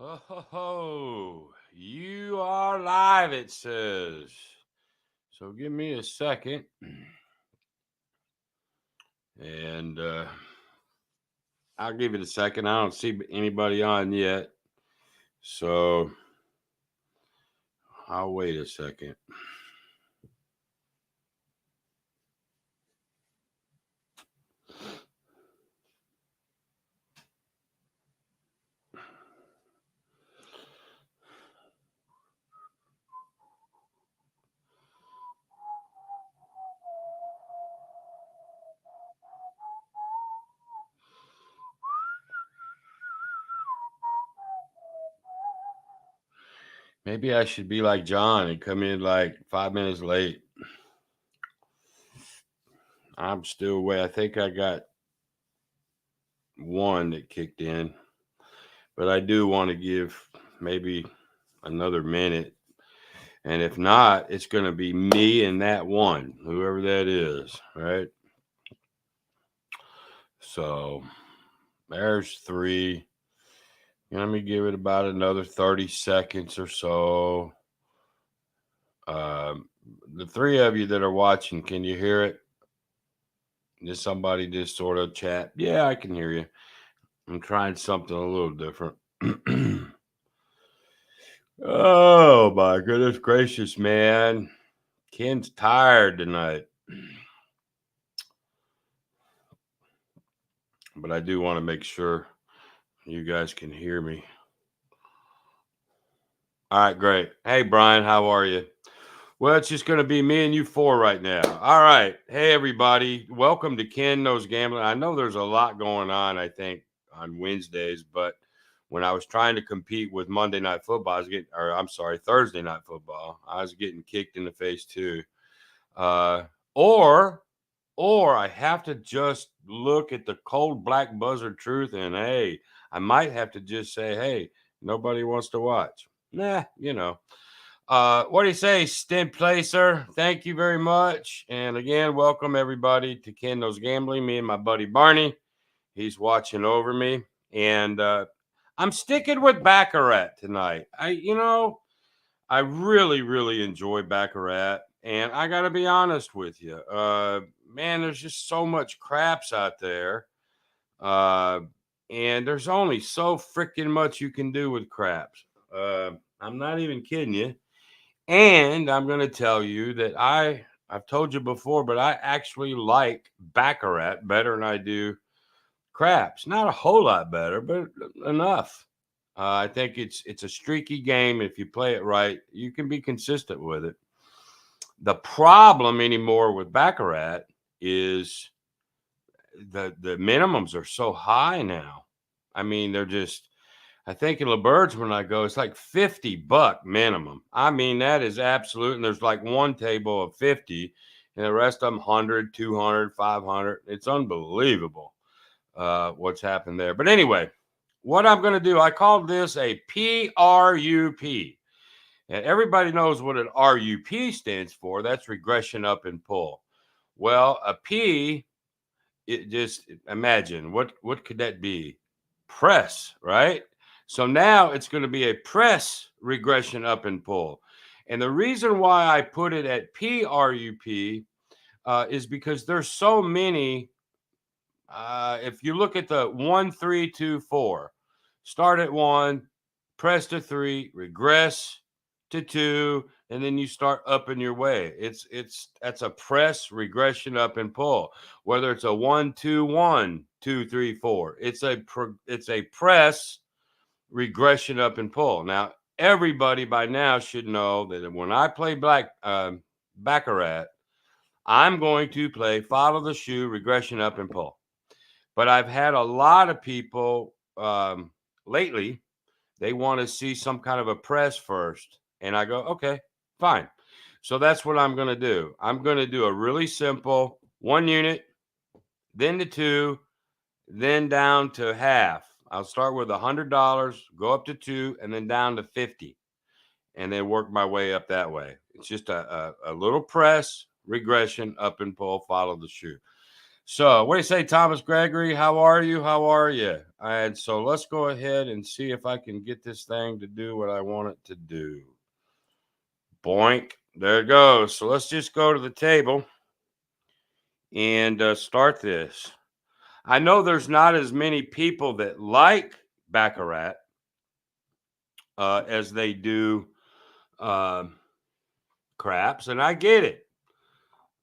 Ho, ho, ho. You are live, it says. So give me a second. And I'll give it a second. I don't see anybody on yet. So I'll wait a second. Maybe I should be like John and come in like 5 minutes late. I'm still away. I think I got one that kicked in, but I do want to give maybe another minute. And if not, it's going to be me and that one, whoever that is, right? So there's three. Let me give it about another 30 seconds or so. The three of you that are watching, can you hear it? Just somebody just sort of chat. Yeah, I can hear you. I'm trying something a little different. Oh my goodness gracious, man. Ken's tired tonight. But I do want to make sure you guys can hear me. All right, great. Hey, Brian, how are you? Well, it's just going to be me and you four right now. All right. Hey, everybody. Welcome to Ken Knows Gambling. I know there's a lot going on, I think, on Wednesdays, but when I was trying to compete with Monday Night Football, Thursday Night Football, I was getting kicked in the face too. Or I have to just look at the cold black buzzard truth and, hey, I might have to just say, hey, nobody wants to watch. Nah, what do you say, Stint Placer? Thank you very much. And again, welcome everybody to Ken Knows Gambling. Me and my buddy Barney. He's watching over me. And I'm sticking with Baccarat tonight. I really, really enjoy Baccarat. And I got to be honest with you. Man, there's just so much craps out there. And there's only so freaking much you can do with craps. I'm not even kidding you. And I'm going to tell you that I've told you before, but I actually like Baccarat better than I do craps. Not a whole lot better, but enough. I think it's a streaky game. If you play it right, you can be consistent with it. The problem anymore with Baccarat is the minimums are so high now. I mean, they're just, I think in LeBird's when I go, it's like $50 minimum. I mean, that is absolute. And there's like one table of 50 and the rest of them 100, 200, 500. It's unbelievable what's happened there. But anyway, what I'm going to do, I called this a PRUP. And everybody knows what an RUP stands for. That's regression up and pull. Well, a P, it just imagine what could that be? Press, right? So now it's going to be a press regression up and pull. And the reason why I put it at PRUP is because there's so many. If you look at the 1, 3, 2, 4, start at 1, press to 3, regress to 2, and then you start upping your way. That's a press regression up and pull. Whether it's a 1, 2, 1, 2, 3, 4, it's a press regression up and pull. Now everybody by now should know that when I play Baccarat, I'm going to play follow the shoe regression up and pull. But I've had a lot of people lately, they want to see some kind of a press first. And I go, okay, fine. So that's what I'm going to do. I'm going to do a really simple 1 unit, then to 2, then down to half. I'll start with $100, go up to 2, and then down to 50, and then work my way up that way. It's just a little press, regression, up and pull, follow the shoe. So, what do you say, Thomas Gregory? How are you? How are you? And so let's go ahead and see if I can get this thing to do what I want it to do. Boink. There it goes. So let's just go to the table and start this. I know there's not as many people that like Baccarat as they do craps, and I get it.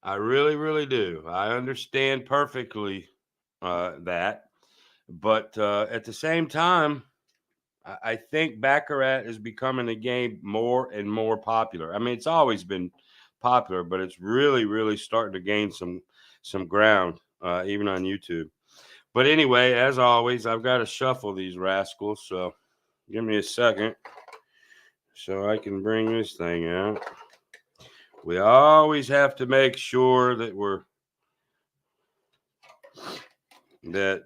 I really, really do. I understand perfectly that. But at the same time, I think Baccarat is becoming a game more and more popular. I mean, it's always been popular, but it's really, really starting to gain some ground, even on YouTube. But anyway, as always, I've got to shuffle these rascals. So give me a second so I can bring this thing out. We always have to make sure that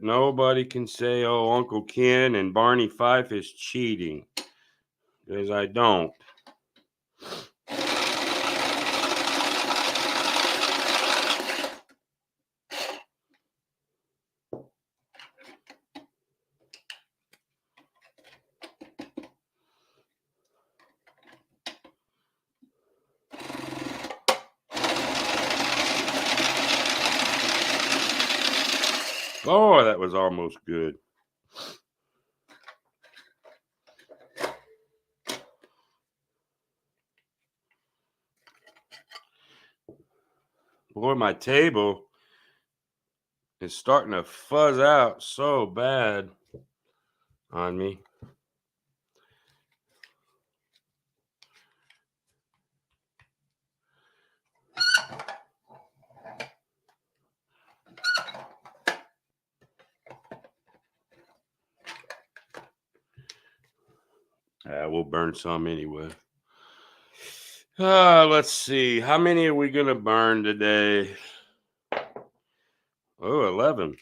nobody can say, "Oh, Uncle Ken and Barney Fife is cheating," because I don't. Oh, that was almost good. Boy, my table is starting to fuzz out so bad on me. We'll burn some anyway. Let's see. How many are we going to burn today? Oh, 11.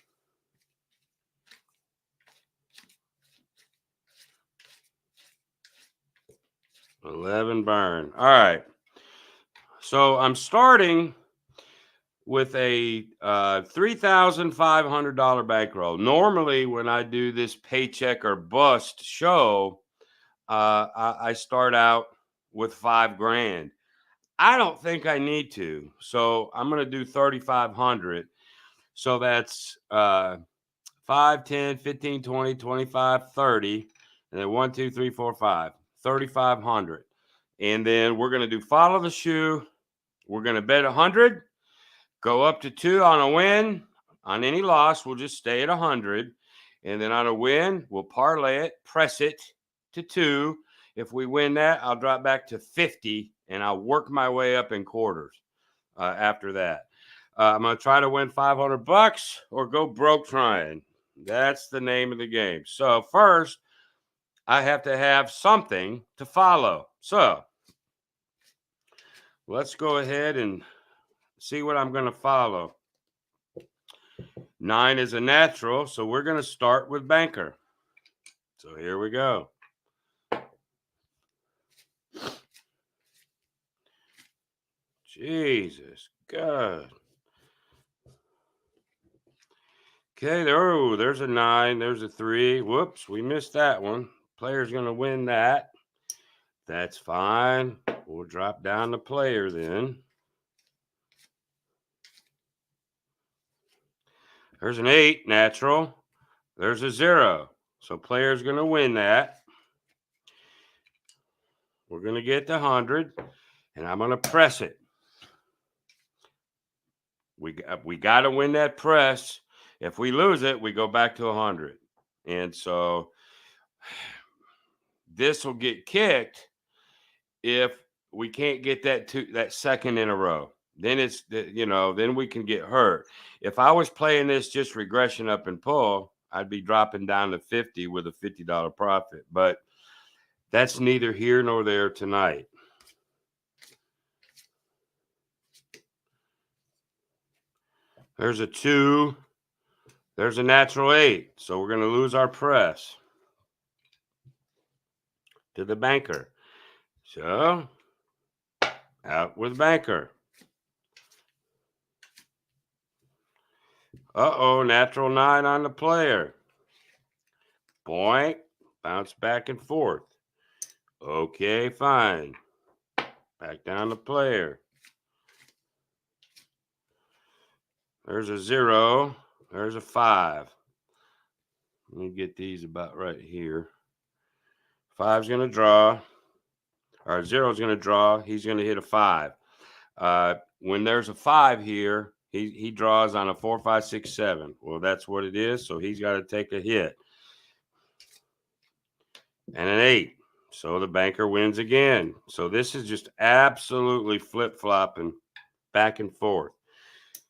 11 burn. All right. So I'm starting with a $3,500 bankroll. Normally, when I do this paycheck or bust show, I start out with $5,000. I don't think I need to. So I'm going to do 3,500. So that's 5, 10, 15, 20, 25, 30. And then 1, 2, 3, 4, 5. 3,500. And then we're going to do follow the shoe. We're going to bet 100. Go up to 2 on a win. On any loss, we'll just stay at 100. And then on a win, we'll parlay it, press it to 2. If we win that, I'll drop back to 50, and I'll work my way up in quarters after that. I'm going to try to win $500 or go broke trying. That's the name of the game. So first, I have to have something to follow. So let's go ahead and see what I'm going to follow. 9 is a natural, so we're going to start with banker. So here we go. Jesus God. Okay, there's a 9. There's a 3. Whoops, we missed that one. Player's going to win that. That's fine. We'll drop down the player then. There's an 8, natural. There's a 0. So player's going to win that. We're going to get the 100, and I'm going to press it. We got to win that press. If we lose it, we go back to 100. And so this will get kicked if we can't get that second in a row. Then then we can get hurt. If I was playing this just regression up and pull, I'd be dropping down to 50 with a $50 profit. But that's neither here nor there tonight. There's a 2. There's a natural 8. So we're going to lose our press to the banker. So out with banker. Uh-oh, natural 9 on the player. Boink. Bounce back and forth. Okay, fine. Back down the player. There's a 0. There's a 5. Let me get these about right here. 5's going to draw. Or 0's going to draw. He's going to hit a 5. When there's a 5 here, he draws on a 4, 5, 6, 7. Well, that's what it is. So he's got to take a hit. And an 8. So the banker wins again. So this is just absolutely flip-flopping back and forth.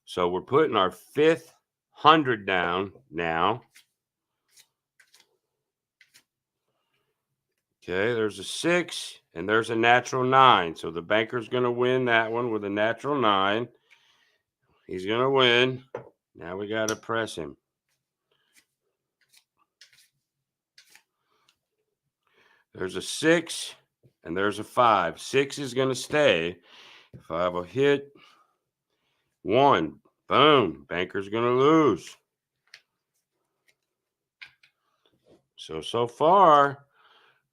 So we're putting our 5th 100 down now. Okay, there's a 6 and there's a natural 9. So the banker's going to win that one with a natural 9. He's going to win. Now we got to press him. There's a 6 and there's a 5. 6 is going to stay. 5 will hit. 1. Boom. Banker's going to lose. So far,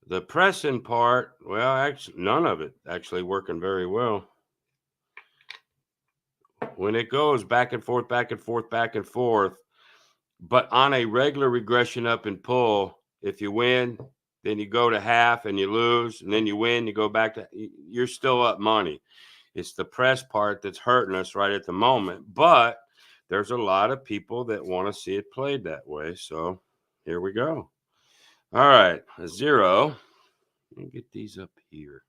the pressing part, well, actually, none of it actually working very well. When it goes back and forth, back and forth, back and forth, but on a regular regression up and pull, if you win, then you go to half and you lose, and then you win, you go back to, you're still up money. It's the press part that's hurting us right at the moment, but there's a lot of people that want to see it played that way. So here we go. All right, a 0. Let me get these up here.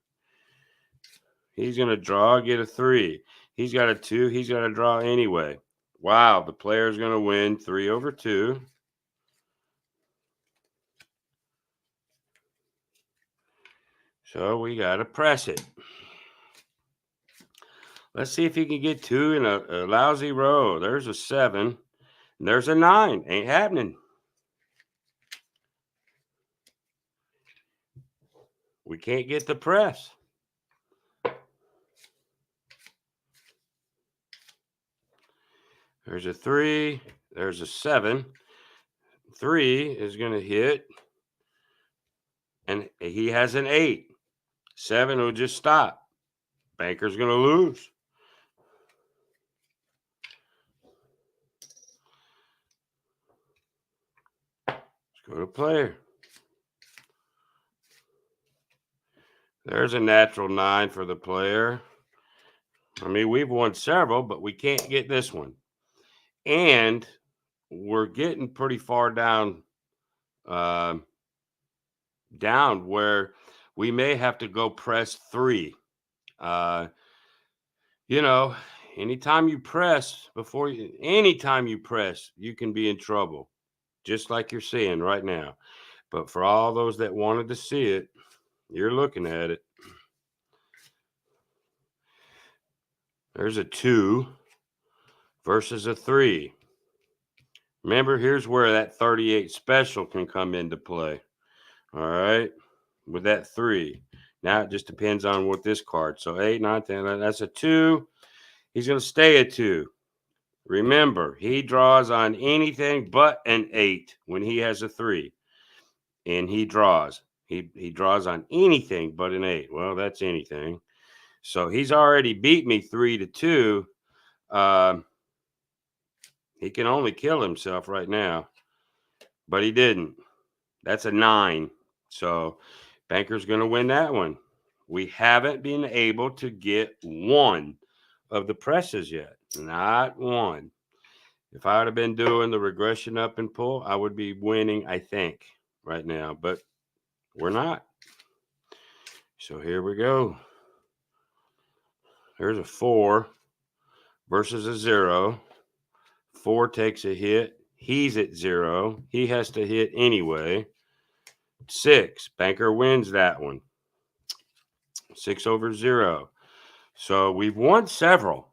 He's going to draw, get a 3. He's got a 2. He's got to draw anyway. Wow, the player's going to win 3/2. So we got to press it. Let's see if he can get 2 in a lousy row. There's a 7. And there's a 9. Ain't happening. We can't get the press. There's a 3. There's a 7. 3 is going to hit. And he has an 8. 7 will just stop. Banker's going to lose. Let's go to player. There's a natural 9 for the player. I mean, we've won several, but we can't get this one. And we're getting pretty far down where we may have to go press 3. You know, anytime you press, you can be in trouble, just like you're seeing right now. But for all those that wanted to see it, you're looking at it. There's a 2 versus a 3. Remember, here's where that 38 special can come into play. All right, with that 3. Now it just depends on what this card. So 8, 9, 10, that's a 2. He's going to stay at 2. Remember, he draws on anything but an 8 when he has a 3. And he draws. He draws on anything but an 8. Well, that's anything. So he's already beat me 3-2. He can only kill himself right now. But he didn't. That's a 9. So banker's going to win that one. We haven't been able to get one of the presses yet. Not one. If I would have been doing the regression up and pull, I would be winning, I think, right now. But we're not. So here we go. There's a 4 versus a 0. 4 takes a hit. He's at 0. He has to hit anyway. 6. Banker wins that one. 6/0. So we've won several.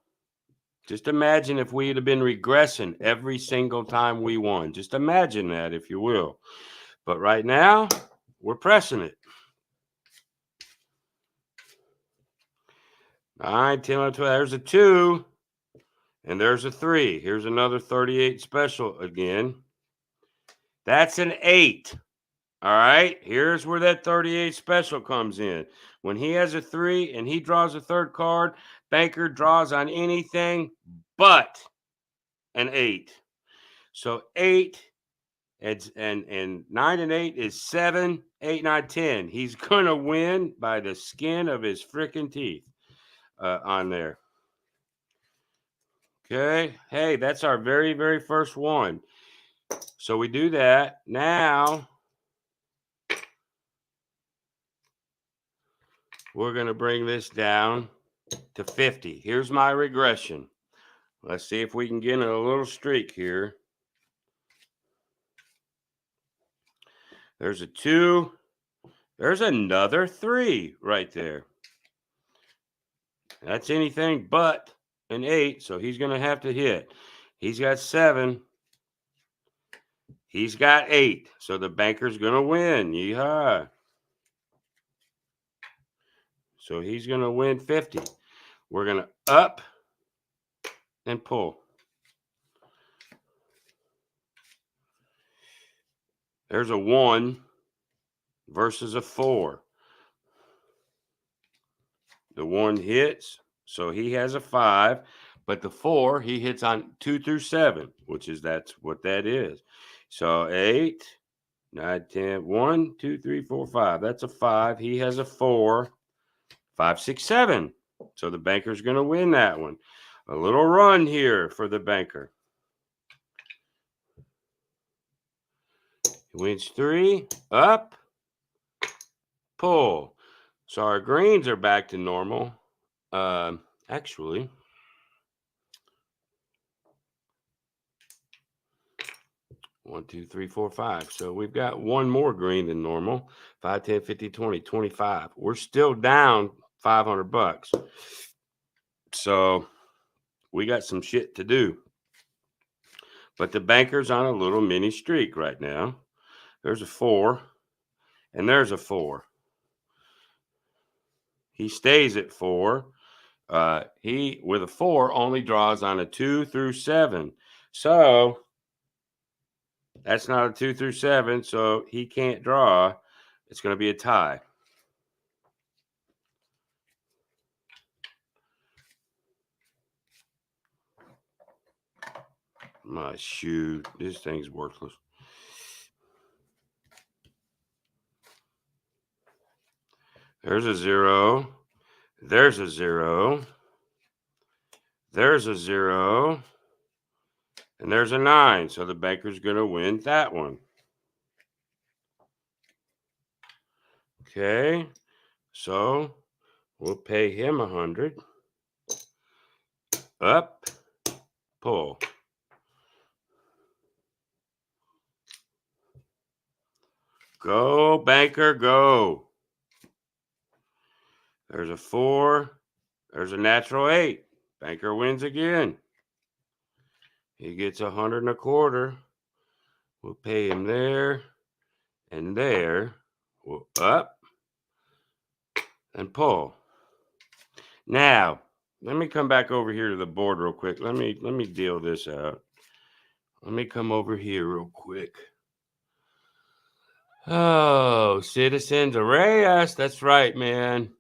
Just imagine if we'd have been regressing every single time we won. Just imagine that, if you will. But right now, we're pressing it. 9, 10, 11, 12. There's a 2. And there's a 3. Here's another 38 special again. That's an 8. All right. Here's where that 38 special comes in. When he has a 3 and he draws a third card, banker draws on anything but an 8. So 8 and 9 and 8 is 7, 8, 9, 10. He's gonna win by the skin of his freaking teeth on there. Okay. Hey, that's our very, very first one. So we do that. Now we're going to bring this down to 50. Here's my regression. Let's see if we can get in a little streak here. There's a 2. There's another 3 right there. That's anything but an 8, so he's going to have to hit. He's got 7. He's got 8, so the banker's going to win. Yeehaw. So he's going to win 50. We're going to up and pull. There's a 1 versus a 4. The 1 hits, so he has a 5, but the 4 he hits on 2 through 7, which is that's what that is. So 8, 9, 10, 1, 2, 3, 4, 5. That's a 5. He has a 4, 5, 6, 7. So the banker's going to win that one. A little run here for the banker. He wins 3, up, pull. So our greens are back to normal. Actually, one, 2, 3, 4, 5. So we've got one more green than normal. 5, 10, 15, 20, 25. We're still down $500. So we got some shit to do. But the banker's on a little mini streak right now. There's a 4, and there's a 4. He stays at 4. He, with a 4, only draws on a 2 through 7. So that's not a 2 through 7, so he can't draw. It's going to be a tie. My shoot, this thing's worthless. There's a 0. There's a 0. There's a 0. And there's a 9. So the banker's going to win that one. Okay. So we'll pay him 100. Up, pull. Go, banker, go. There's a 4. There's a natural 8. Banker wins again. He gets 125. We'll pay him there and there. We'll up and pull. Now, let me come back over here to the board real quick. Let me deal this out. Let me come over here real quick. Oh, Citizens Arrayas. That's right, man.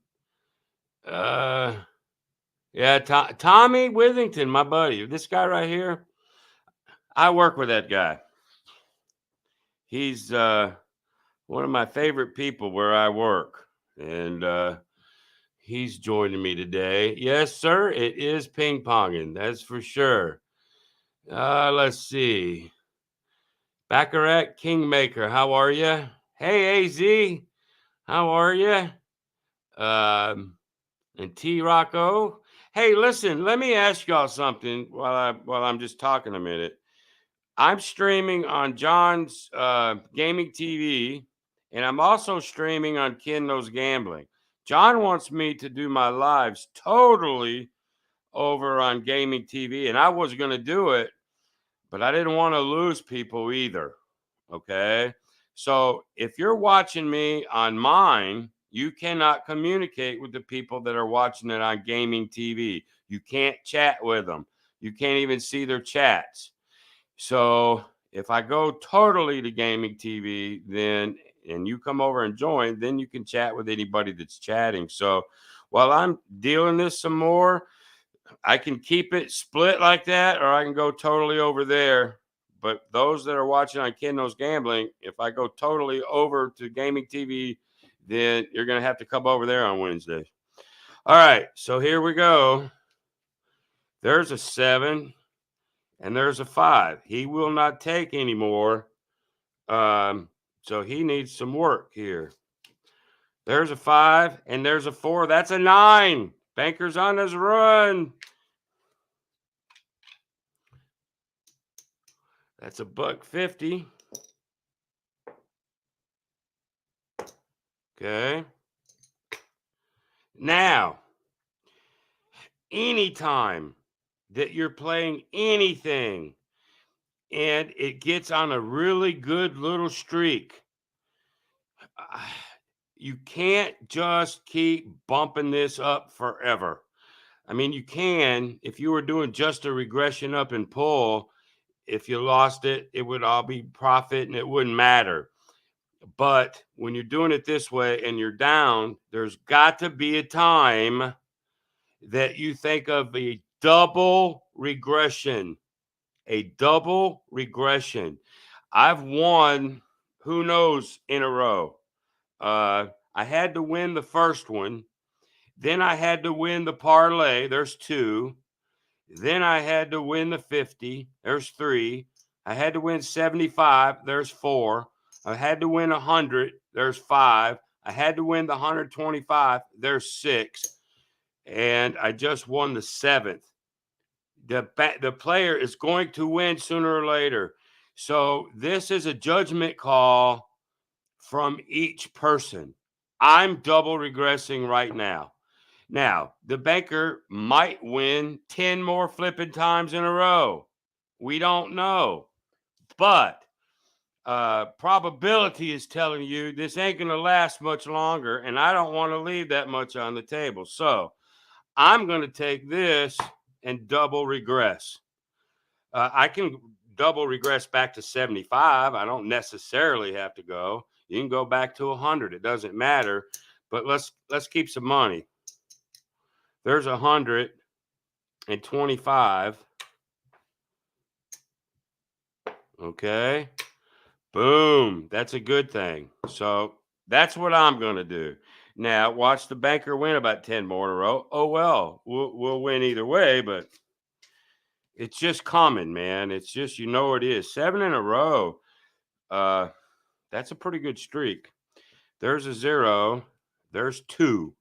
Yeah, Tommy Withington, my buddy. This guy right here, I work with that guy. He's one of my favorite people where I work. And he's joining me today. Yes, sir. It is ping ponging. That's for sure. Let's see. Baccarat Kingmaker. How are you? Hey, AZ. How are you? And T Rocco. Hey, listen, let me ask y'all something while I'm just talking a minute. I'm streaming on John's gaming TV, and I'm also streaming on Ken Knows Gambling. John wants me to do my lives totally over on gaming TV, and I was going to do it, but I didn't want to lose people either. Okay. So if you're watching me on mine, you cannot communicate with the people that are watching it on gaming TV. You can't chat with them. You can't even see their chats. So if I go totally to gaming TV, then and you come over and join, then you can chat with anybody that's chatting. So while I'm dealing this some more, I can keep it split like that, or I can go totally over there. But those that are watching on Ken Knows Gambling, if I go totally over to gaming TV, then you're going to have to come over there on Wednesday. All right, so here we go. There's a 7 and there's a 5. He will not take anymore. So he needs some work here. There's a 5 and there's a 4. That's a 9. Banker's on his run. That's $1.50. Okay. Now, anytime that you're playing anything and it gets on a really good little streak, you can't just keep bumping this up forever. I mean, you can, if you were doing just a regression up and pull, if you lost it, it would all be profit and it wouldn't matter. But when you're doing it this way and you're down, there's got to be a time that you think of a double regression. A double regression. I've won, who knows, in a row. I had to win the first one. Then I had to win the parlay. There's 2. Then I had to win the 50. There's 3. I had to win 75. There's 4. I had to win 100. There's 5. I had to win the 125. There's 6. And I just won the 7th. The player is going to win sooner or later. So this is a judgment call from each person. I'm double regressing right now. Now, the banker might win 10 more flipping times in a row. We don't know. But probability is telling you this ain't going to last much longer, and I don't want to leave that much on the table. So I'm going to take this and double regress. I can double regress back to 75. I don't necessarily have to go. You can go back to 100. It doesn't matter. But let's keep some money. There's 125. Okay. Boom. That's a good thing. So that's what I'm going to do. Now, watch the banker win about 10 more in a row. Oh, well, we'll win either way, but it's just common, man. It's just, you know, it is 7 in a row. That's a pretty good streak. There's a 0. There's 2.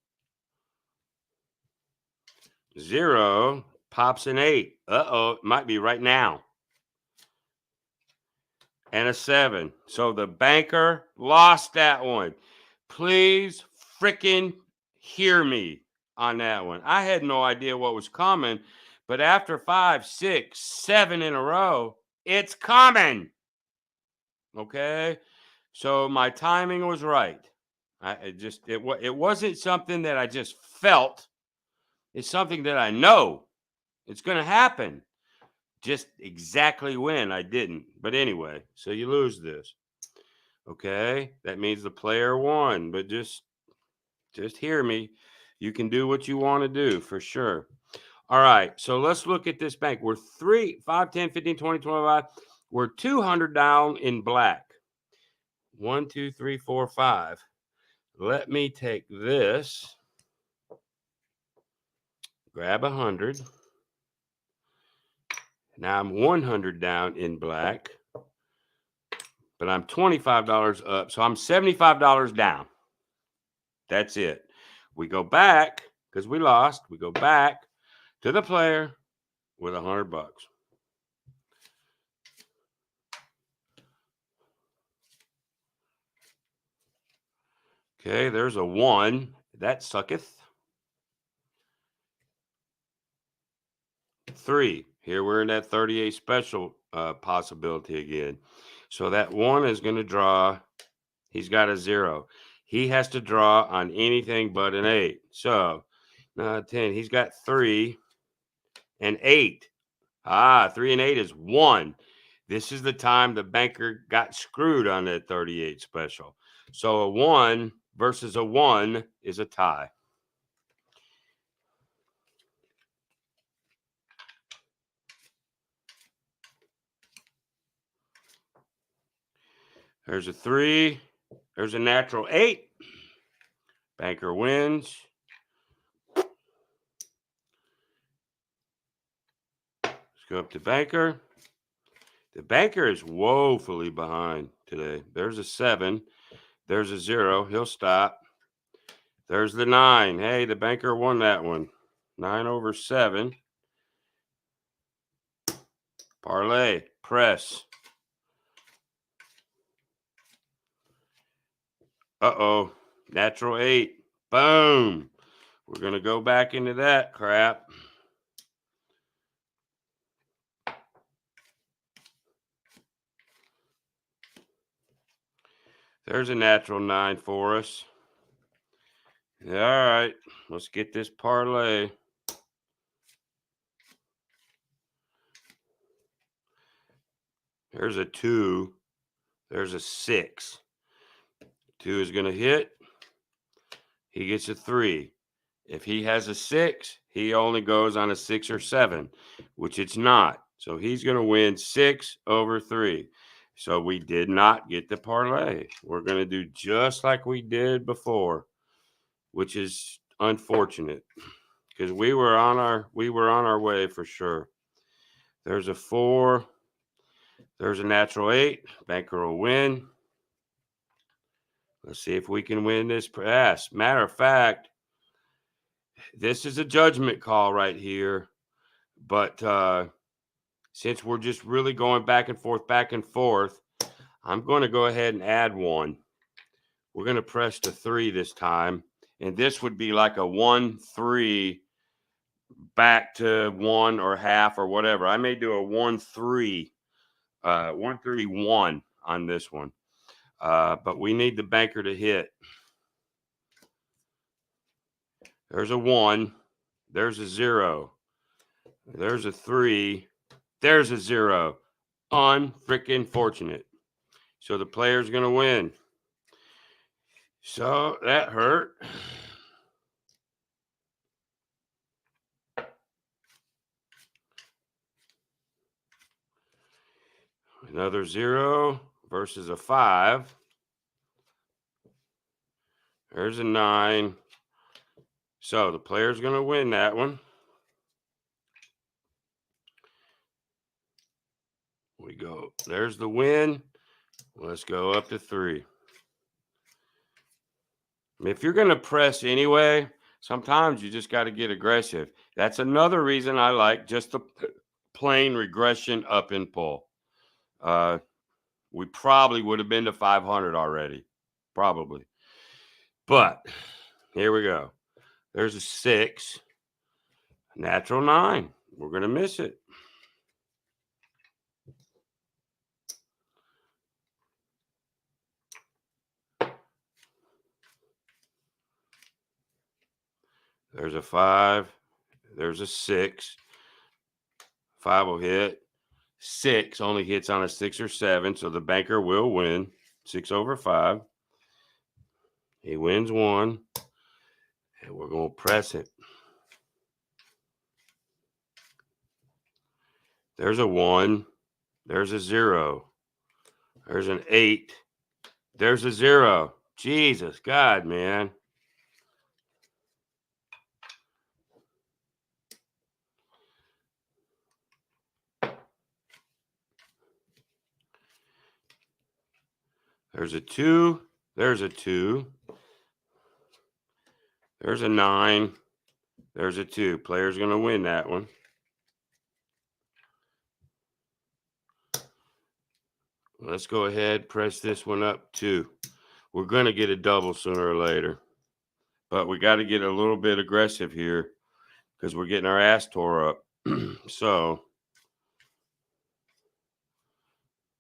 0 pops an 8. Uh-oh, it might be right now. And a 7. So the banker lost that one. Please freaking hear me on that one. I had no idea what was coming, but after 5, 6, 7 in a row, it's coming. Okay? So my timing was right. It wasn't something that I just felt. It's something that I know it's going to happen. Just exactly when I didn't. But anyway, so you lose this. Okay? That means the player won, but just hear me. You can do what you want to do for sure. All right. So let's look at this bank. We're 3, 5, 10, 15, 20, 25. We're 200 down in black. 1, 2, 3, 4, 5. Let me take this. Grab 100. Now I'm 100 down in black, but I'm $25 up. So I'm $75 down. That's it. We go back because we lost. We go back to the player with $100. Okay, there's a 1. That sucketh. 3. Here we're in that 38 special possibility again. So that 1 is going to draw. He's got a 0. He has to draw on anything but an 8. So 10. He's got 3 and 8. 3 and 8 is 1. This is the time the banker got screwed on that 38 special. So a 1 versus a 1 is a tie. There's a 3. There's a natural 8. Banker wins. Let's go up to banker. The banker is woefully behind today. There's a 7. There's a 0. He'll stop. There's the 9. Hey, the banker won that one. 9 over 7. Parlay. Press. Uh-oh. Natural 8. Boom. We're going to go back into that crap. There's a natural 9 for us. All right. Let's get this parlay. There's a 2. There's a 6. 2 is going to hit. He gets a 3. If he has a 6, he only goes on a 6 or 7, which it's not. So he's going to win 6 over 3. So we did not get the parlay. We're going to do just like we did before, which is unfortunate because we were on our way for sure. There's a 4. There's a natural 8. Banker will win. Let's see if we can win this pass. Matter of fact, this is a judgment call right here. But since we're just really going back and forth, I'm going to go ahead and add 1. We're going to press the 3 this time. And this would be like a 1-3 back to 1 or half or whatever. I may do a 1-3, 1-3-1 on this one. But we need the banker to hit. There's a 1. There's a 0. There's a 3. There's a 0. Unfreaking fortunate. So the player's going to win. So that hurt. Another 0 versus a 5. There's a 9. So the player's going to win that one. We go. There's the win. Let's go up to 3. If you're going to press anyway, sometimes you just got to get aggressive. That's another reason I like just the plain regression up and pull. We probably would have been to 500 already. Probably. But here we go. There's a 6. Natural 9. We're going to miss it. There's a 5. There's a 6. 5 will hit. 6 only hits on a 6 or 7, so the banker will win. 6 over 5. He wins 1. And we're going to press it. There's a 1. There's a 0. There's an 8. There's a 0. Jesus, God, man. There's a 2. There's a 2. There's a 9. There's a 2. Player's going to win that one. Let's go ahead, press this one up 2. We're going to get a double sooner or later. But we got to get a little bit aggressive here because we're getting our ass tore up. So,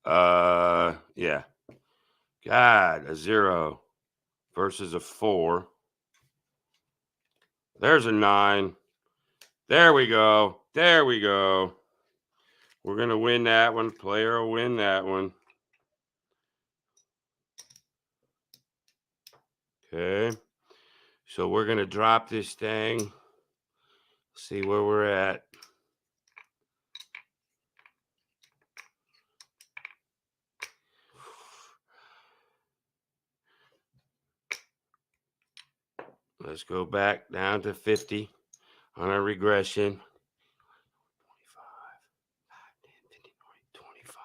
yeah. God, a 0 versus a 4. There's a 9. There we go. There we go. We're going to win that one. Player will win that one. Okay. So we're going to drop this thing. See where we're at. Let's go back down to 50 on our regression. 25.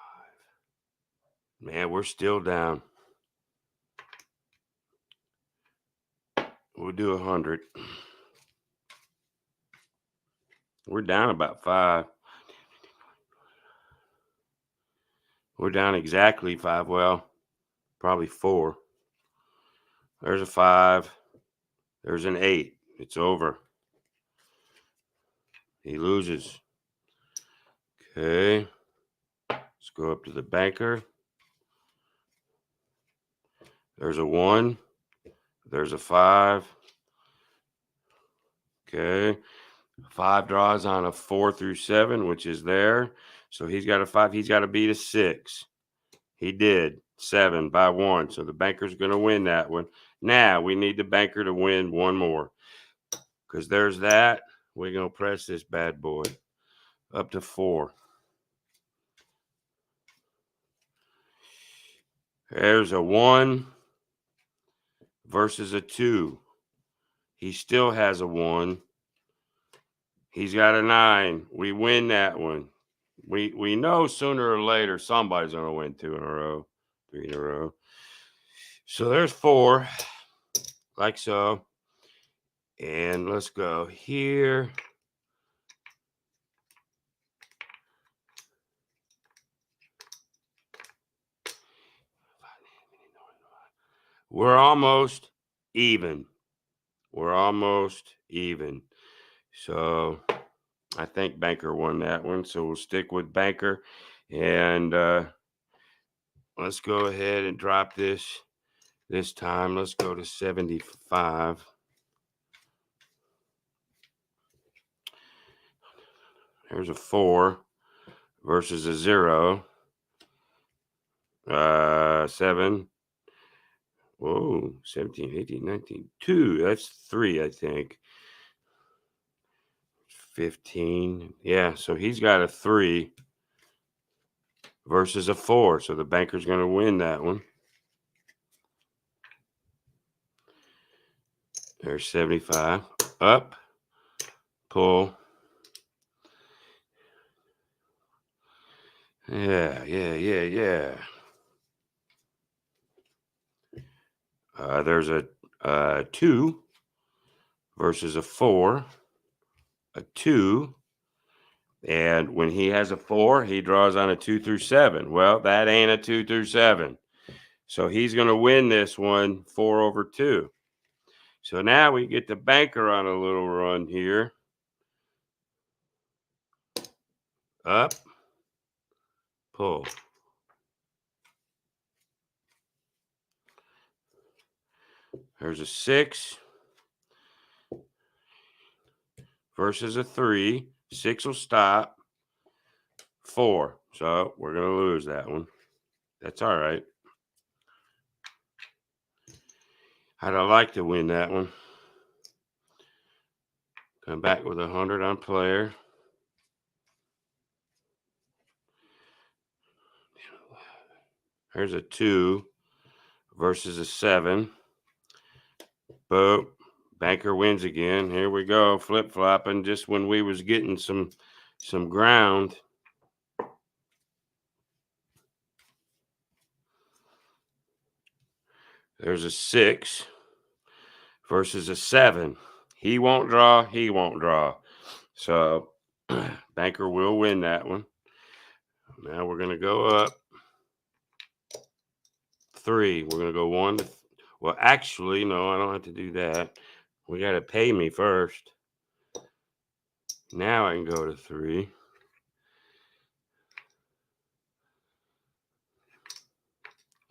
Man, we're still down. We'll do 100. We're down about 5. We're down exactly 5. Well, probably 4. There's a 5. There's an 8. It's over. He loses. Okay. Let's go up to the banker. There's a 1. There's a 5. Okay. 5 draws on a 4 through 7, which is there. So he's got a 5. He's got to beat a 6. He did. 7 by 1. So the banker's going to win that one. Now we need the banker to win one more. Because there's that. We're going to press this bad boy up to 4. There's a 1 versus a 2. He still has a 1. He's got a 9. We win that one. We know sooner or later somebody's going to win 2 in a row, 3 in a row. So there's 4, like so. And let's go here. We're almost even. We're almost even. So I think banker won that one. So we'll stick with banker. And let's go ahead and drop this time. Let's go to 75. There's a 4 versus a 0. 7. Whoa, 17, 18, 19, 2. That's 3, I think. 15. Yeah, so he's got a 3 versus a 4. So the banker's going to win that one. There's 75. Up. Pull. Yeah. There's a 2 versus a 4. A 2. And when he has a 4, he draws on a 2 through 7. Well, that ain't a 2 through 7. So he's going to win this one 4 over 2. So now we get the banker on a little run here. Up. Pull. There's a 6 versus a 3. 6 will stop. 4. So we're going to lose that one. That's all right. I'd like to win that one. Come back with 100 on player. There's a 2 versus a 7. Boom. Banker wins again. Here we go. Flip-flopping just when we was getting some ground. There's a 6 versus a 7. He won't draw. He won't draw. So banker will win that one. Now we're going to go up 3. We're going to go 1 to well, actually, no, I don't have to do that. We got to pay me first. Now I can go to 3.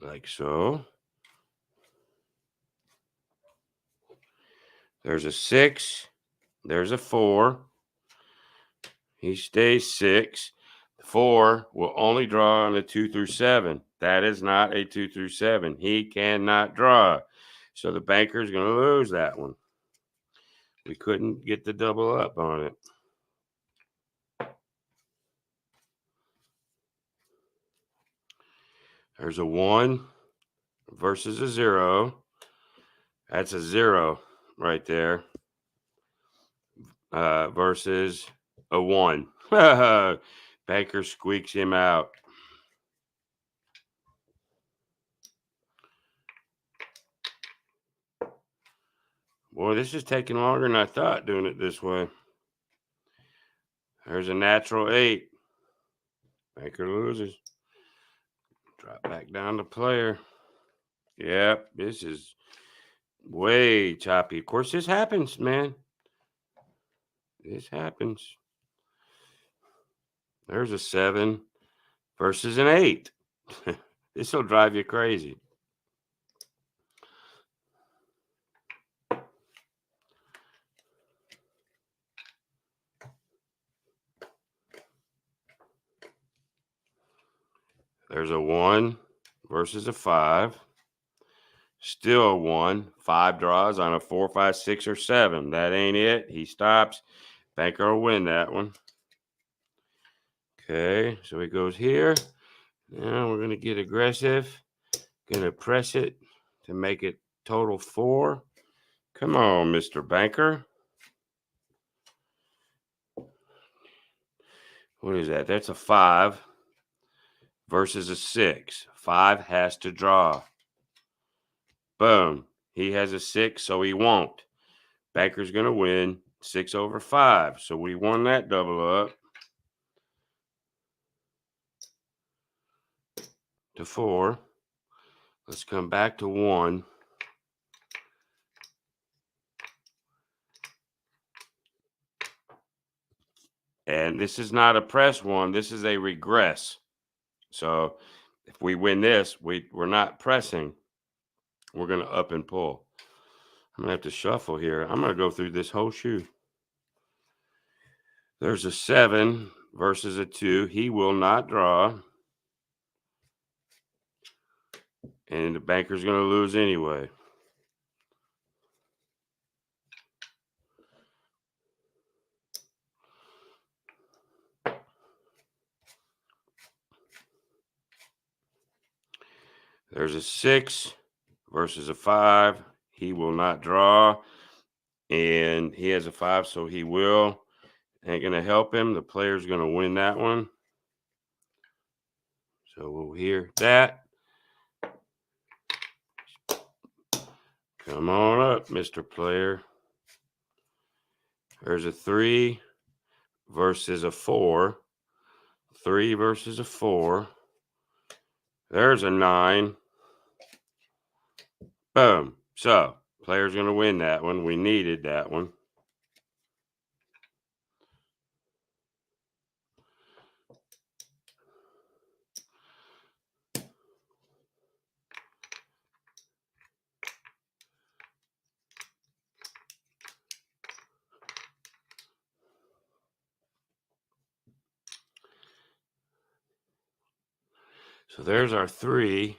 Like so. There's a 6. There's a 4. He stays 6. 4 will only draw on a 2 through 7. That is not a 2 through 7. He cannot draw. So the banker is going to lose that one. We couldn't get the double up on it. There's a 1 versus a 0. That's a 0 right there. Versus a 1. Banker squeaks him out. Boy, this is taking longer than I thought doing it this way. There's a natural 8. Banker loses. Drop back down to player. Yep, this is way choppy. Of course, this happens, man. This happens. There's a 7 versus an 8. This will drive you crazy. There's a 1 versus a 5. Still a 1. 5 draws on a 4, 5, 6, or 7. That ain't it. He stops. Banker will win that one. Okay, so he goes here. Now we're going to get aggressive. Going to press it to make it total 4. Come on, Mr. Banker. What is that? That's a 5 versus a 6. 5 has to draw. Boom. He has a 6, so he won't. Banker's going to win 6 over 5. So we won that double up to 4. Let's come back to 1. And this is not a press 1. This is a regress. So if we win this, we're not pressing. We're going to up and pull. I'm going to have to shuffle here. I'm going to go through this whole shoe. There's a 7 versus a 2. He will not draw. And the banker's going to lose anyway. There's a 6 versus a 5. He will not draw. And he has a 5, so he will. Ain't going to help him. The player's going to win that one. So we'll hear that. Come on up, Mr. Player. There's a 3 versus a 4. 3 versus a 4. There's a 9. Boom. So, player's going to win that one. We needed that one. So there's our 3.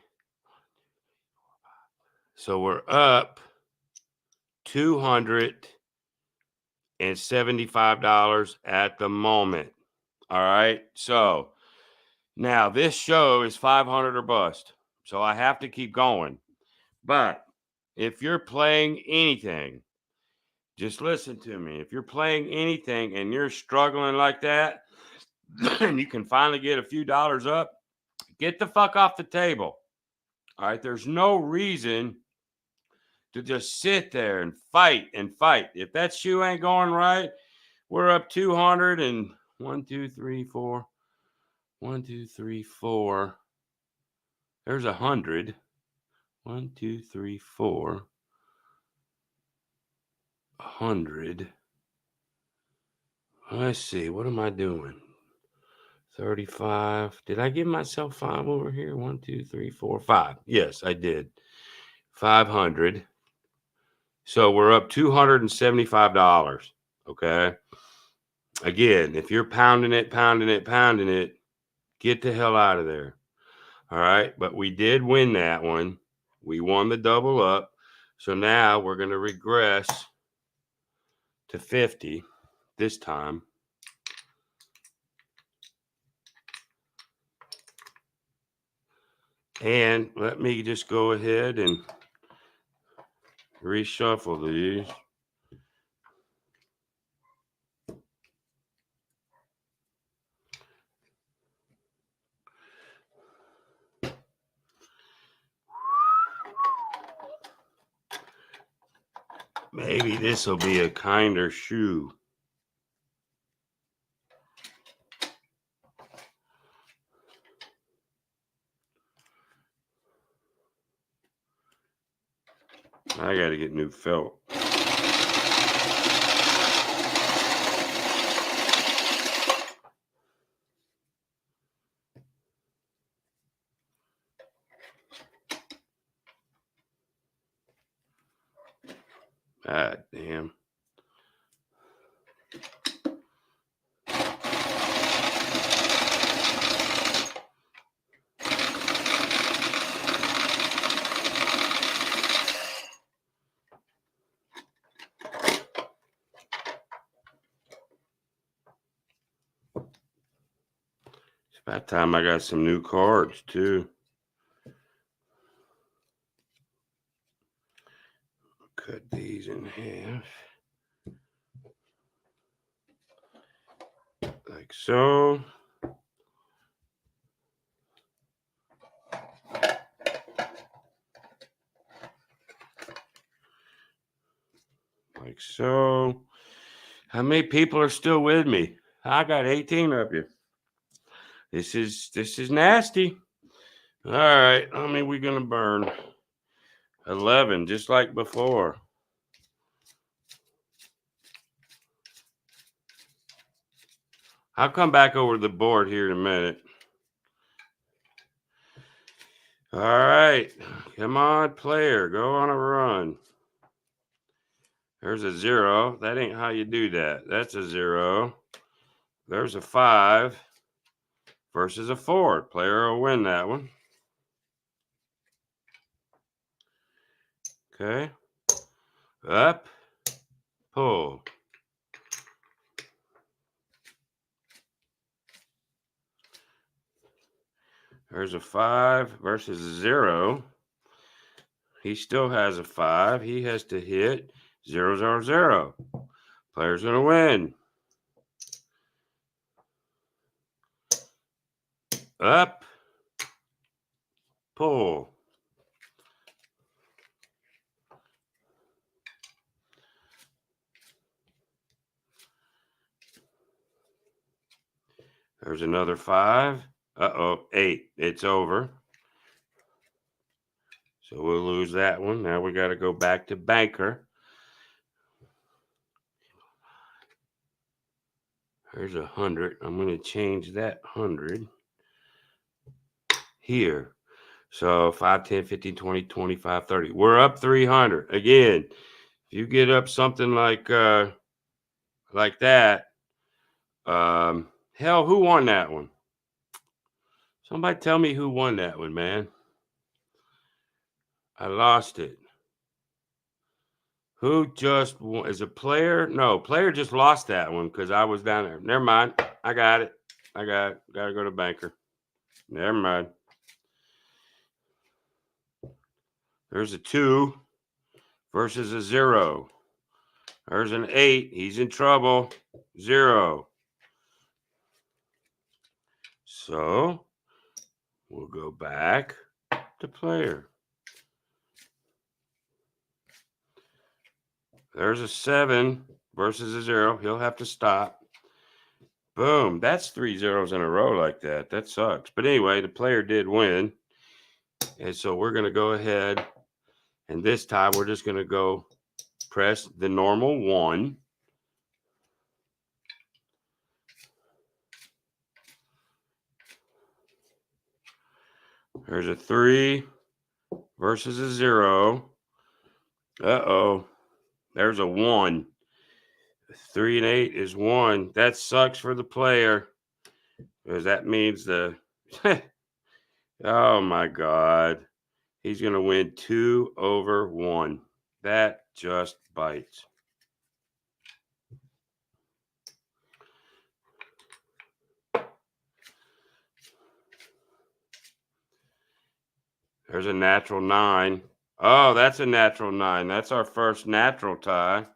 So we're up $275 at the moment. All right. So now this show is 500 or bust. So I have to keep going. But if you're playing anything, just listen to me. If you're playing anything and you're struggling like that, and you can finally get a few dollars up, get the fuck off the table. All right. There's no reason to just sit there and fight and fight. If that shoe ain't going right, we're up 200 and 1, 2, 3, 4. 1, 2, 3, 4. There's 100. 1, 2, 3, 4. 100. Let's see. What am I doing? 35. Did I give myself 5 over here? 1, 2, 3, 4, 5. Yes, I did. 500. So we're up $275. Okay. Again, if you're pounding it, Get the hell out of there. All right. But we did win that one. We won the double up. So now we're going to regress to 50 this time. And let me just go ahead and reshuffle these. Maybe this will be a kinder shoe. I got to get new felt. Ah, damn. It's about time I got some new cards, too. Cut these in half. Like so. Like so. How many people are still with me? I got 18 of you. This is nasty. All right, how many we gonna burn? 11, just like before. I'll come back over to the board here in a minute. All right, come on, player, go on a run. There's a 0. That ain't how you do that. That's a 0. There's a 5 versus a 4. Player will win that one. Okay. Up. Pull. There's a 5 versus a 0. He still has a 5. He has to hit 0, 0, 0. Player's going to win. Up. Pull. There's another 5. Uh-oh, 8. It's over. So we'll lose that one. Now we got to go back to banker. There's 100. I'm going to change that 100 here. So 5, 10, 15, 20, 25, 30. We're up 300. Again, if you get up something like that, hell, who won that one? Somebody tell me who won that one, man. I lost it. Who just won? Is a player? No, player just lost that one because I was down there. Never mind. I got it. Got to go to banker. Never mind. There's a 2 versus a 0. There's an 8. He's in trouble. 0. So we'll go back to player. There's a 7 versus a 0. He'll have to stop. Boom. That's 3 zeros in a row like that. That sucks. But anyway, the player did win. And so we're going to go ahead. And this time we're just going to go press the normal 1. There's a 3 versus a 0. Uh-oh. There's a 1. 3 and 8 is 1. That sucks for the player because that means the Oh my God. He's going to win 2/1. That just bites. There's a natural 9. Oh, that's a natural 9. That's our first natural tie.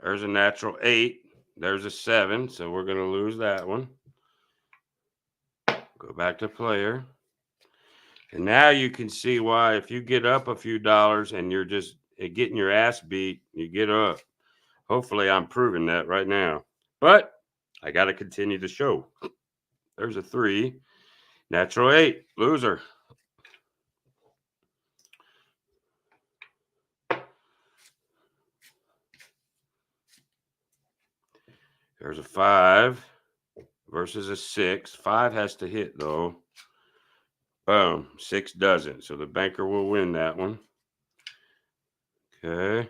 There's a natural 8. There's a 7. So we're going to lose that one. Go back to player. And now you can see why if you get up a few dollars and you're just getting your ass beat, you get up. Hopefully I'm proving that right now. But I got to continue the show. There's a 3. Natural 8. Loser. There's a 5 versus a 6. 5 has to hit, though. Boom. 6 doesn't. So the banker will win that one. Okay.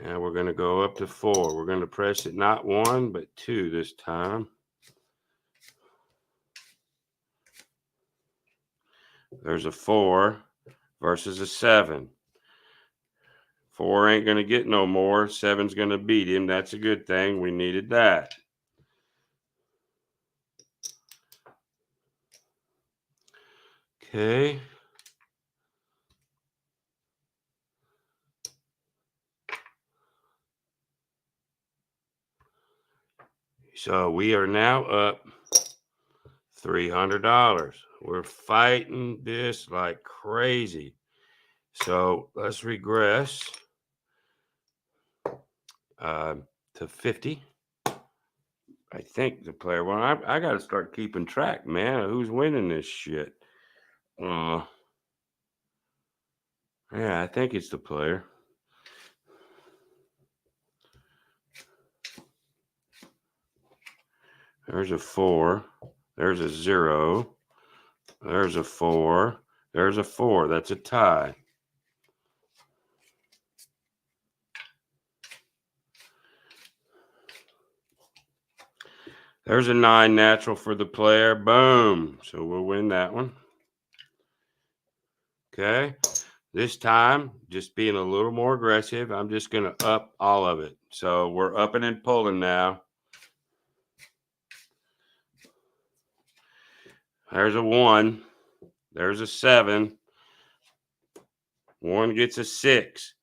Now we're going to go up to 4. We're going to press it not 1, but 2 this time. There's a 4 versus a 7. 4 ain't going to get no more. 7's going to beat him. That's a good thing. We needed that. Okay. So we are now up $300. We're fighting this like crazy. So let's regress to 50. I think the player won. I got to start keeping track, man. Who's winning this shit? Yeah, I think it's the player. There's a 4. There's a 0. There's a 4. There's a 4. That's a tie. There's a 9 natural for the player. Boom. So we'll win that one. Okay. This time, just being a little more aggressive, I'm just going to up all of it. So we're upping and pulling now. There's a 1. There's a 7. 1 gets a 6.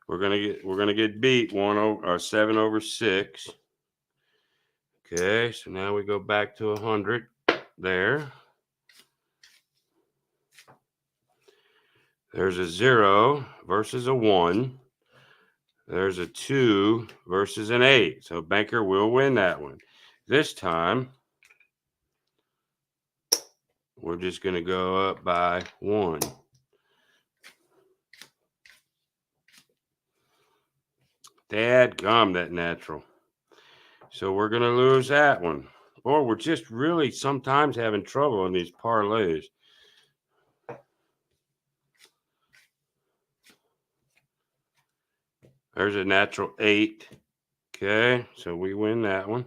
We're gonna get beat 7 over 6. Okay, so now we go back to 100 there. There's a 0 versus a 1. There's a 2 versus an 8. So banker will win that one. This time, we're just going to go up by 1. Dadgum, that natural. So we're going to lose that one. Or we're just really sometimes having trouble in these parlays. There's a natural 8. Okay, so we win that one.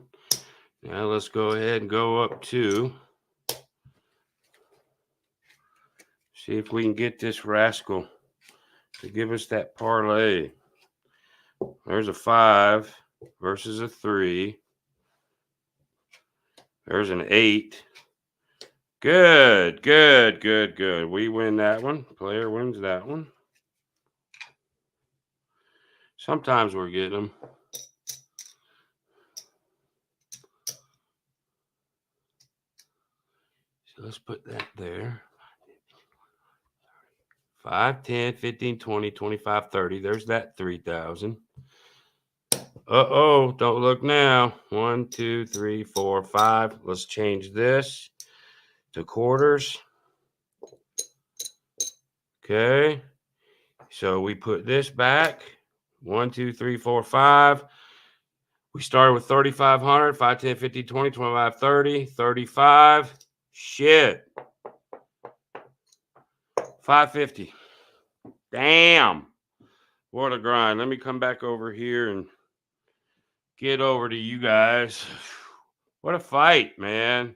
Now let's go ahead and go up to. See if we can get this rascal to give us that parlay. There's a 5 versus a 3. There's an 8. Good. We win that one. Player wins that one. Sometimes we're getting them. So let's put that there. 5, 10, 15, 20, 25, 30. There's that 3,000. Uh-oh, don't look now. 1, 2, 3, 4, 5. Let's change this to quarters. Okay. So we put this back. 1, 2, 3, 4, 5. We started with 3,500. 5, 10, 15, 20, 25, 30, 35. Shit. 550. Damn. What a grind. Let me come back over here and get over to you guys. What a fight, man.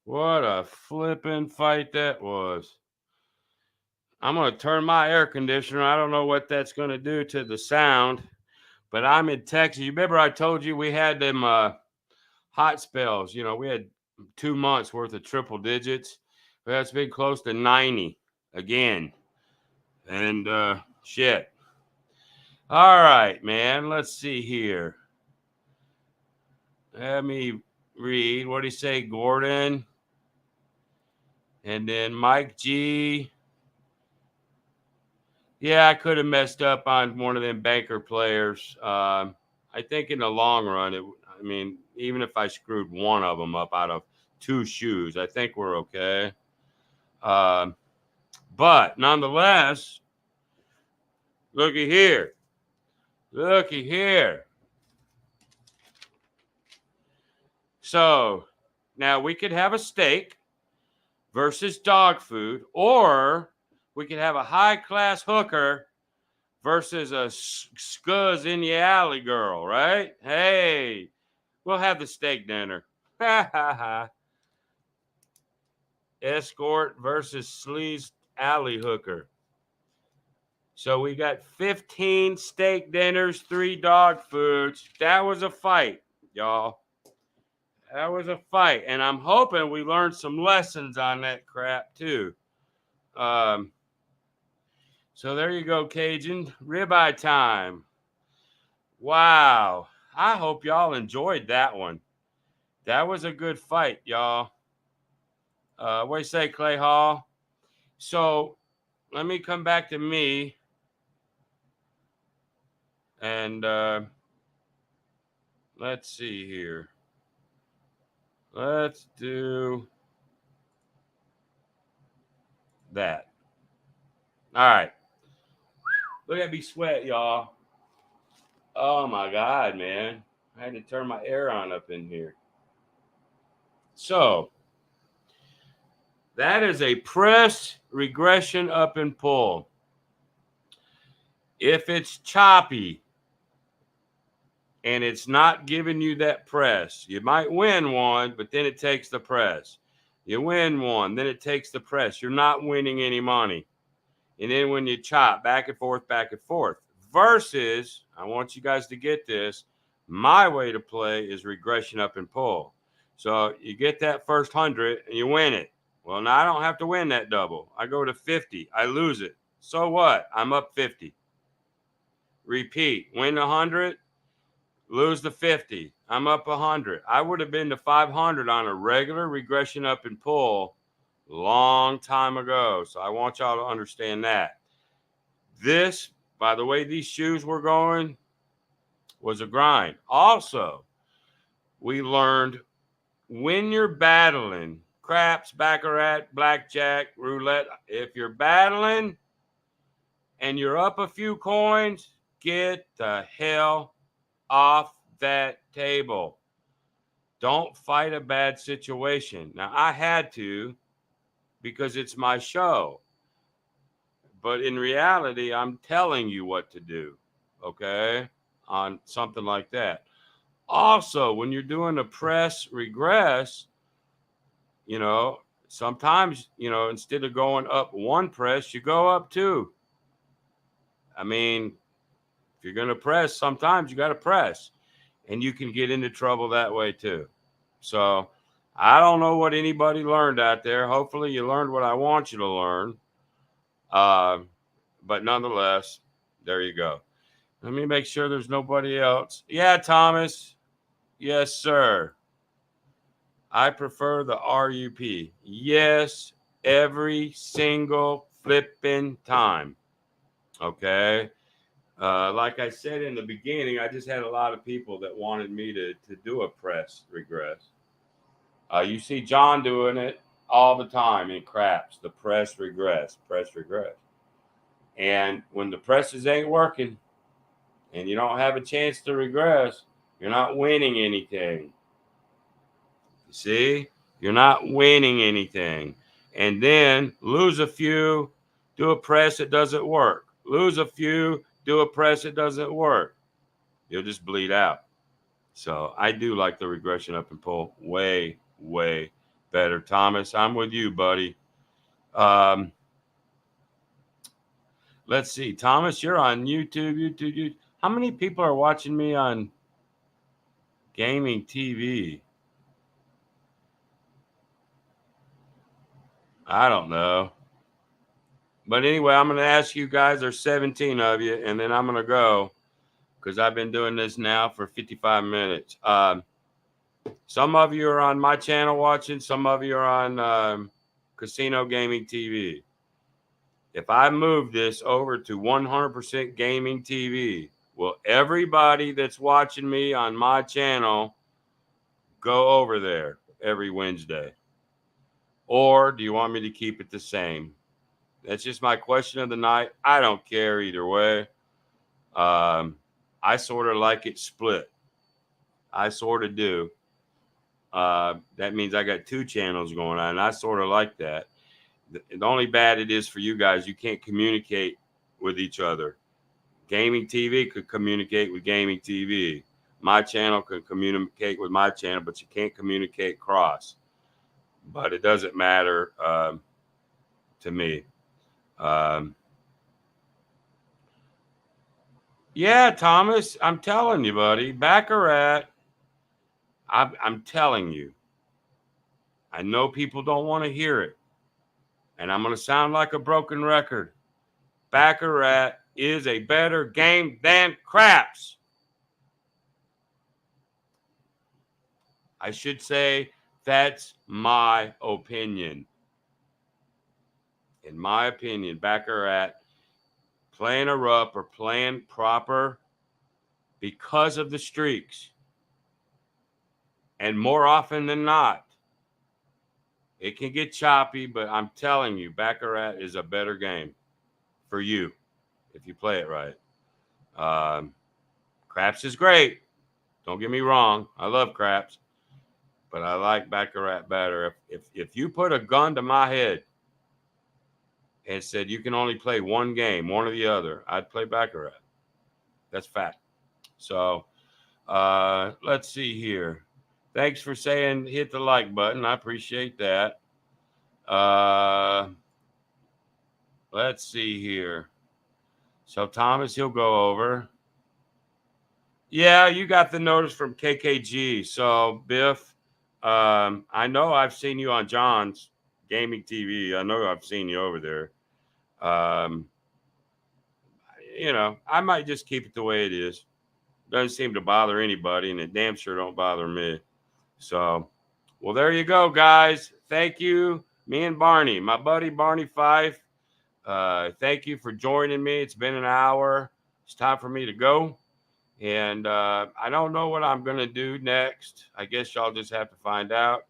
What a flippin' fight that was. I'm going to turn my air conditioner. I don't know what that's going to do to the sound, but I'm in Texas. You remember I told you we had them hot spells. You know, we had 2 months worth of triple digits. That's been close to 90 again. And shit. All right, man. Let's see here. Let me read. What do you say, Gordon? And then Mike G. Yeah, I could have messed up on one of them banker players. I think in the long run, I mean, even if I screwed one of them up out of 2 shoes, I think we're okay. But nonetheless, looky here. Looky here. So now we could have a steak versus dog food, or we could have a high-class hooker versus a scuzz in the alley girl, right? Hey, we'll have the steak dinner. Ha ha ha. Escort versus sleaze alley hooker. So we got 15 steak dinners, 3 dog foods. That was a fight, y'all. That was a fight. And I'm hoping we learned some lessons on that crap, too. So there you go, Cajun. Ribeye time. Wow. I hope y'all enjoyed that one. That was a good fight, y'all. What do you say, Clay Hall? So let me come back to me. And let's see here. Let's do that. All right. Look at me sweat, y'all. Oh, my God, man. I had to turn my air on up in here. So that is a press, regression, up and pull. If it's choppy and it's not giving you that press, you might win one, but then it takes the press. You win one, then it takes the press. You're not winning any money. And then when you chop back and forth, versus, I want you guys to get this, my way to play is regression up and pull. So you get that first 100 and you win it. Well, now I don't have to win that double. I go to 50. I lose it. So what? I'm up 50. Repeat. Win 100, lose the 50. I'm up 100. I would have been to 500 on a regular regression up and pull long time ago. So I want y'all to understand that. This, by the way these shoes were going, was a grind. Also, we learned when you're battling craps, baccarat, blackjack, roulette, if you're battling and you're up a few coins, get the hell off that table. Don't fight a bad situation. Now, I had to because it's my show. But in reality, I'm telling you what to do, okay, on something like that. Also, when you're doing a press regress, you know, sometimes, you know, instead of going up 1 press, you go up 2. I mean, if you're going to press, sometimes you got to press. And you can get into trouble that way too. So I don't know what anybody learned out there. Hopefully you learned what I want you to learn. But nonetheless, there you go. Let me make sure there's nobody else. Yeah, Thomas. Yes, sir. I prefer the RUP. Yes, every single flipping time. Okay. Like I said in the beginning, I just had a lot of people that wanted me to do a press regress. You see John doing it all the time in craps, the press regress. And when the presses ain't working and you don't have a chance to regress, you're not winning anything. You see? You're not winning anything. And then lose a few, do a press, it doesn't work. Lose a few, do a press, it doesn't work. You'll just bleed out. So I do like the regression up and pull way, way better. Thomas, I'm with you, buddy. Let's see. Thomas, you're on YouTube. How many people are watching me on gaming TV? I don't know. But anyway, I'm going to ask you guys, there's 17 of you, and then I'm going to go because I've been doing this now for 55 minutes. Some of you are on my channel watching. Some of you are on Casino Gaming TV. If I move this over to 100% Gaming TV, will everybody that's watching me on my channel go over there every Wednesday? Or do you want me to keep it the same? That's just my question of the night. I don't care either way. I sort of like it split. I sort of do. That means I got two channels going on, and I sort of like that. The only bad it is for you guys, you can't communicate with each other. Gaming TV could communicate with Gaming TV. My channel could communicate with my channel, but you can't communicate cross. But it doesn't matter to me. Yeah, Thomas, I'm telling you, buddy. Baccarat, I'm telling you. I know people don't want to hear it. And I'm going to sound like a broken record. Baccarat is a better game than craps. I should say that's my opinion. In my opinion, Baccarat, playing a rup or playing proper because of the streaks. And more often than not, it can get choppy, but I'm telling you, Baccarat is a better game for you if you play it right. Craps is great. Don't get me wrong. I love craps, but I like Baccarat better. If you put a gun to my head and said you can only play one game, one or the other, I'd play Baccarat. That's fact. So let's see here. Thanks for saying hit the like button. I appreciate that. Let's see here. So Thomas, he'll go over. Yeah, you got the notice from KKG. So Biff, I know I've seen you on John's Gaming TV. I know I've seen you over there. I might just keep it the way it is. Doesn't seem to bother anybody, and it damn sure don't bother me. So, well, there you go, guys. Thank you, me and Barney, my buddy Barney Fife. Thank you for joining me. It's been an hour. It's time for me to go. And I don't know what I'm going to do next. I guess y'all just have to find out.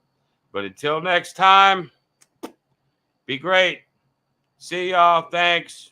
But until next time, be great. See y'all. Thanks.